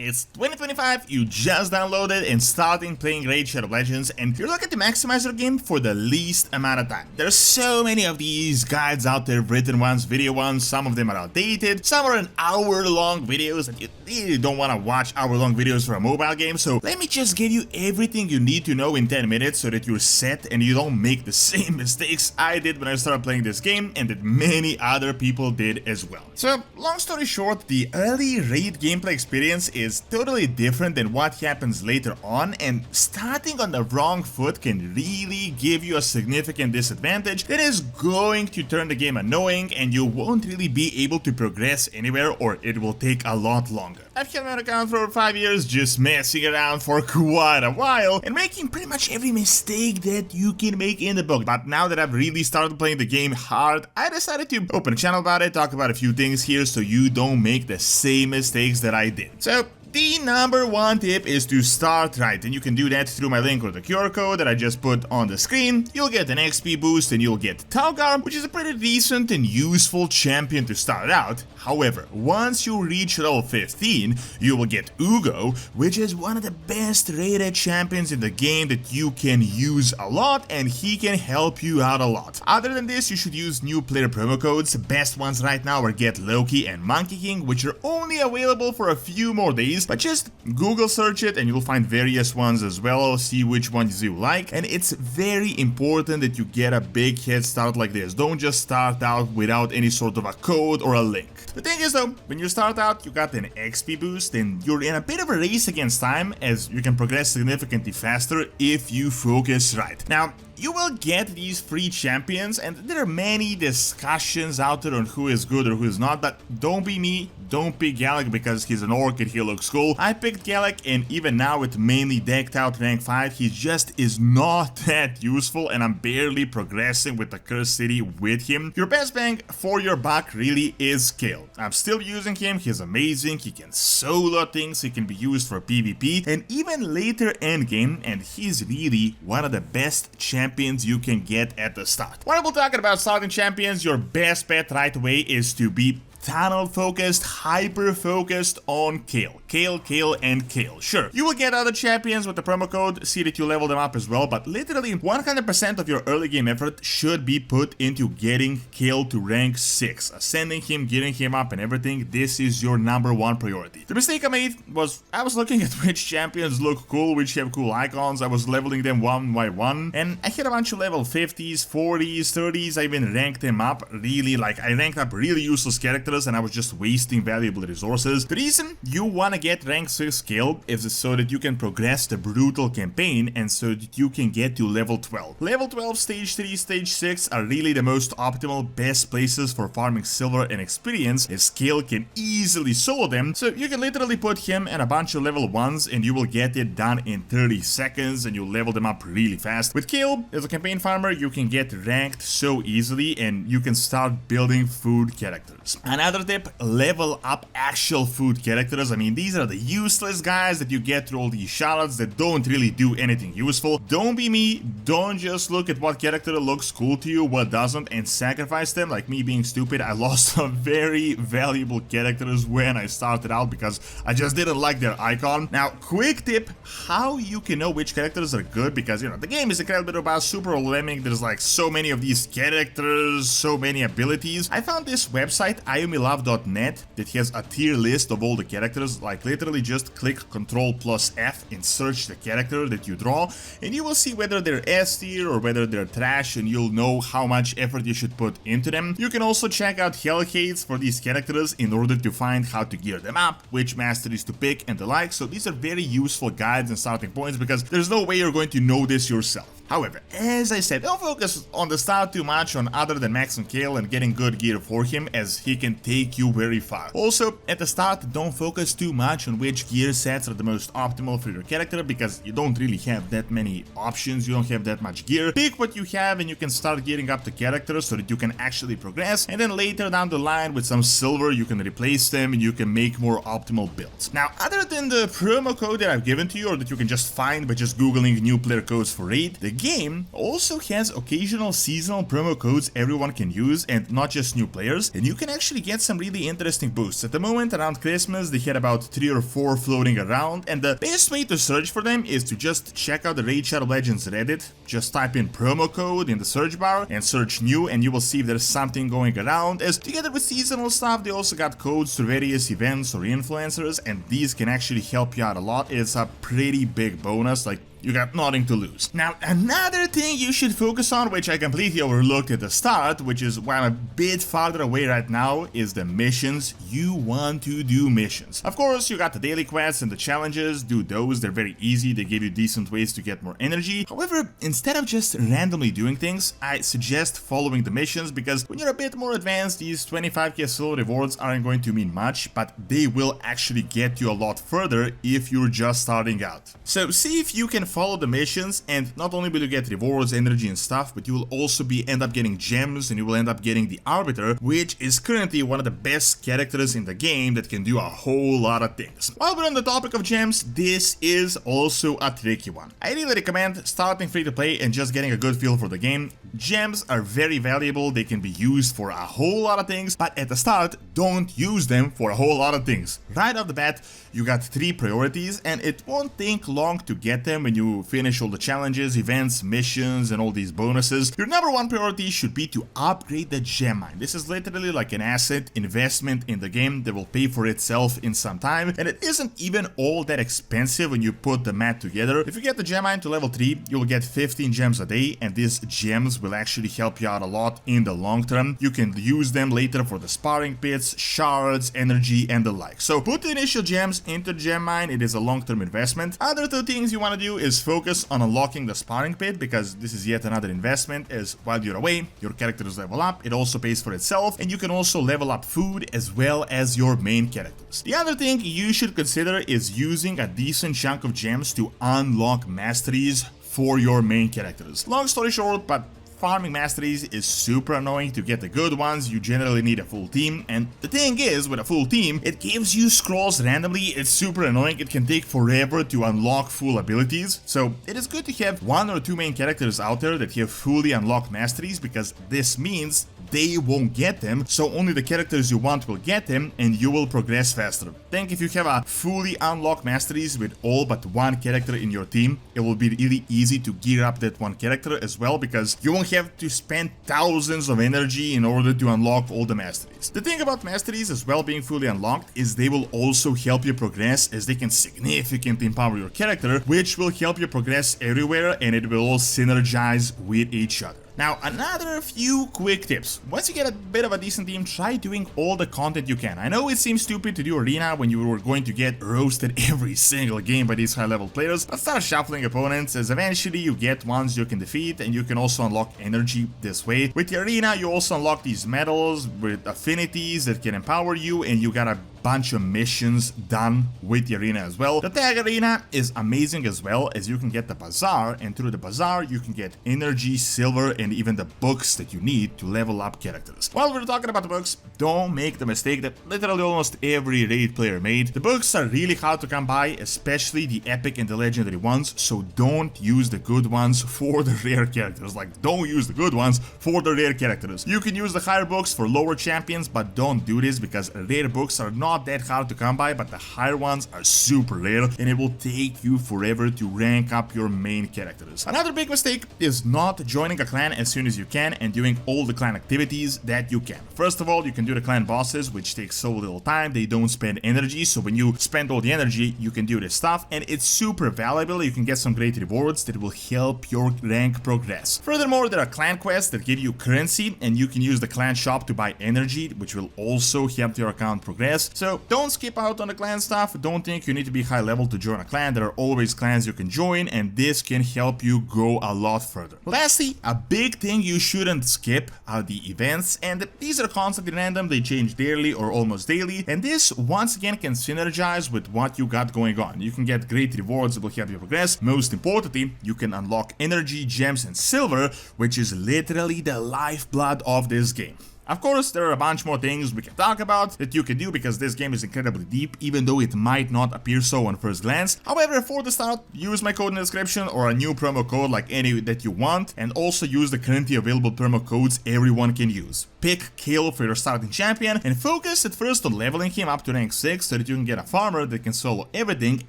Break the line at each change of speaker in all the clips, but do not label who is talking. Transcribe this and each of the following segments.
It's 2025, you just downloaded and starting playing Raid Shadow Legends, and you're looking to maximize your game for the least amount of time. There's so many of these guides out there, written ones, video ones, some of them are outdated, some are an hour-long videos, and you really don't want to watch hour-long videos for a mobile game, so let me just give you everything you need to know in 10 minutes so that you're set and you don't make the same mistakes I did when I started playing this game and that many other people did as well. So, long story short, the early Raid gameplay experience is totally different than what happens later on, and starting on the wrong foot can really give you a significant disadvantage that is going to turn the game annoying and you won't really be able to progress anywhere, or it will take a lot longer. I've had my account for 5 years, just messing around for quite a while and making pretty much every mistake that you can make in the book, but now that I've really started playing the game hard, I decided to open a channel about it, talk about a few things here so you don't make the same mistakes that I did. So, the number one tip is to start right, and you can do that through my link or the QR code that I just put on the screen. You'll get an XP boost and you'll get Taugar, which is a pretty decent and useful champion to start out. However, once you reach level 15, you will get Ugo, which is one of the best rated champions in the game that you can use a lot, and he can help you out a lot. Other than this, you should use new player promo codes. Best ones right now are Get Loki and Monkey King, which are only available for a few more days, but just Google search it and you'll find various ones as well, see which ones you like, and it's very important that you get a big head start like this. Don't just start out without any sort of a code or a link. The thing is though, when you start out you got an XP boost and you're in a bit of a race against time, as you can progress significantly faster if you focus right. Now, you will get these free champions, and there are many discussions out there on who is good or who is not, but don't be me, don't pick Galek because he's an orc and he looks cool. I picked Galek, and even now with mainly decked out rank 5, he just is not that useful, and I'm barely progressing with the Cursed City with him. Your best bang for your buck really is Kayle. I'm still using him, he's amazing, he can solo things, he can be used for PvP, and even later endgame, and he's really one of the best champions you can get at the start. While we're talking about starting champions, your best bet right away is to be tunnel focused, hyper focused on Kayle. Kayle, and Kayle. Sure, you will get other champions with the promo code, see that you level them up as well, but literally 100% of your early game effort should be put into getting Kayle to rank 6, ascending him, getting him up and everything. This is your number one priority. The mistake I made was I was looking at which champions look cool, which have cool icons. I was leveling them one by one, and I hit a bunch of level 50s, 40s, 30s. I even ranked them up really, like I ranked up really useless characters, and I was just wasting valuable resources. The reason you want to get rank 6 Kayle is so that you can progress the brutal campaign and so that you can get to level 12. Level 12, stage 3, stage 6 are really the most optimal, best places for farming silver and experience, as Kayle can easily solo them, so you can literally put him and a bunch of level 1s and you will get it done in 30 seconds and you level them up really fast. With Kayle, as a campaign farmer, you can get ranked so easily and you can start building food characters. Another tip, level up actual food characters. I mean, these are the useless guys that you get through all these shoutouts that don't really do anything useful. Don't be me, don't just look at what character looks cool to you, what doesn't, and sacrifice them. Like me being stupid, I lost some very valuable characters when I started out because I just didn't like their icon. Now, quick tip, how you can know which characters are good, because, you know, the game is incredibly robust, super overwhelming, there's like so many of these characters, so many abilities. I found this website, iomilove.net, that has a tier list of all the characters. Like literally just click Ctrl+F and search the character that you draw, and you will see whether they're S tier or whether they're trash, and you'll know how much effort you should put into them. You can also check out Hellhates for these characters in order to find how to gear them up, which masteries to pick, and the like. So these are very useful guides and starting points because there's no way you're going to know this yourself. However, as I said, don't focus on the start too much on other than maxing Kayle and getting good gear for him, as he can take you very far. Also, at the start, don't focus too much on which gear sets are the most optimal for your character, because you don't really have that many options, you don't have that much gear. Pick what you have and you can start gearing up the character so that you can actually progress, and then later down the line with some silver you can replace them and you can make more optimal builds. Now, other than the promo code that I've given to you, or that you can just find by just googling new player codes for Raid, the game also has occasional seasonal promo codes everyone can use, and not just new players, and you can actually get some really interesting boosts. At the moment, around Christmas, they had about 3 or 4 floating around, and the best way to search for them is to just check out the Raid Shadow Legends Reddit. Just type in promo code in the search bar and search new, and you will see if there's something going around, as together with seasonal stuff, they also got codes to various events or influencers, and these can actually help you out a lot. It's a pretty big bonus, like, you got nothing to lose. Now, another thing you should focus on, which I completely overlooked at the start, which is why I'm a bit farther away right now, is the missions. You want to do missions. Of course, you got the daily quests and the challenges. Do those, they're very easy, they give you decent ways to get more energy. However, instead of just randomly doing things, I suggest following the missions, because when you're a bit more advanced, these 25k solo rewards aren't going to mean much, but they will actually get you a lot further if you're just starting out. So see if you can follow the missions, and not only will you get rewards, energy and stuff, but you will also end up getting gems, and you will end up getting the Arbiter, which is currently one of the best characters in the game that can do a whole lot of things. While we're on the topic of gems, this is also a tricky one. I really recommend starting free to play and just getting a good feel for the game. Gems are very valuable, they can be used for a whole lot of things, but at the start, don't use them for a whole lot of things. Right off the bat, you got 3 priorities, and it won't take long to get them when you finish all the challenges, events, missions, and all these bonuses. Your number 1 priority should be to upgrade the gem mine. This is literally like an asset investment in the game that will pay for itself in some time, and it isn't even all that expensive when you put the mat together. If you get the gem mine to level 3, you'll get 15 gems a day, and these gems will actually help you out a lot in the long term. You can use them later for the sparring pits, shards, energy, and the like. So put the initial gems into the gem mine. It is a long-term investment. Other 2 things you want to do is focus on unlocking the sparring pit, because this is yet another investment, as while you're away, your characters level up, it also pays for itself, and you can also level up food as well as your main characters. The other thing you should consider is using a decent chunk of gems to unlock masteries for your main characters. Long story short, but farming masteries is super annoying. To get the good ones, you generally need a full team, and the thing is, with a full team, it gives you scrolls randomly. It's super annoying. It can take forever to unlock full abilities, so it is good to have 1 or 2 main characters out there that have fully unlocked masteries, because this means they won't get them, so only the characters you want will get them, and you will progress faster. Think if you have a fully unlocked masteries with all but 1 character in your team, it will be really easy to gear up that 1 character as well, because you won't have to spend thousands of energy in order to unlock all the masteries. The thing about masteries as well being fully unlocked is they will also help you progress, as they can significantly empower your character, which will help you progress everywhere, and it will all synergize with each other. Now, another few quick tips. Once you get a bit of a decent team, try doing all the content you can. I know it seems stupid to do arena when you were going to get roasted every single game by these high-level players, but start shuffling opponents, as eventually you get ones you can defeat, and you can also unlock energy this way. With the arena, you also unlock these medals with affinities that can empower you, and you got a bunch of missions done with the arena as well. The tag arena is amazing as well, as you can get the bazaar, and through the bazaar you can get energy, silver, and even the books that you need to level up characters. While we're talking about the books, don't make the mistake that literally almost every raid player made. The books are really hard to come by, especially the epic and the legendary ones, so don't use the good ones for the rare characters. Like, don't use the good ones for the rare characters. You can use the higher books for lower champions, but don't do this, because rare books are not that hard to come by, but the higher ones are super rare, and it will take you forever to rank up your main characters. Another big mistake is not joining a clan as soon as you can and doing all the clan activities that you can. First of all, you can do the clan bosses, which takes so little time, they don't spend energy, so when you spend all the energy, you can do this stuff, and it's super valuable. You can get some great rewards that will help your rank progress. Furthermore, there are clan quests that give you currency, and you can use the clan shop to buy energy, which will also help your account progress. So don't skip out on the clan stuff. Don't think you need to be high level to join a clan. There are always clans you can join, and this can help you go a lot further. Lastly, a big thing you shouldn't skip are the events, and these are constantly random. They change daily or almost daily, and this once again can synergize with what you got going on. You can get great rewards that will help you progress. Most importantly, you can unlock energy, gems, and silver, which is literally the lifeblood of this game. Of course, there are a bunch more things we can talk about that you can do because this game is incredibly deep, even though it might not appear so on first glance. However, for the start, use my code in the description or a new promo code like any that you want, and also use the currently available promo codes everyone can use. Pick Kale for your starting champion and focus at first on leveling him up to rank 6 so that you can get a farmer that can solo everything,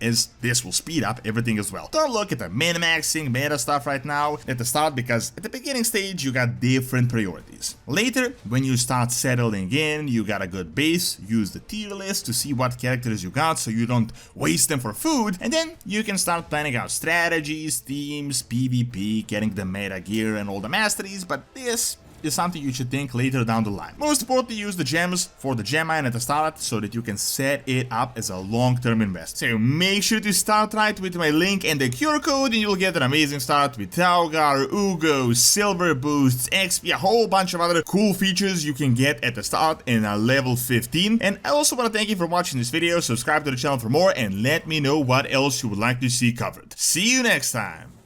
as this will speed up everything as well. Don't look at the min-maxing meta stuff right now at the start because at the beginning stage you got different priorities. Later, when you start settling in, you got a good base, use the tier list to see what characters you got so you don't waste them for food, and then you can start planning out strategies, teams, PvP, getting the meta gear and all the masteries, but this is something you should think later down the line. Most importantly, use the gems for the gem mine at the start so that you can set it up as a long-term invest. So make sure to start right with my link and the QR code and you'll get an amazing start with Taugar, Ugo, silver boosts, XP, a whole bunch of other cool features you can get at the start in a level 15. And I also want to thank you for watching this video, subscribe to the channel for more, and let me know what else you would like to see covered. See you next time!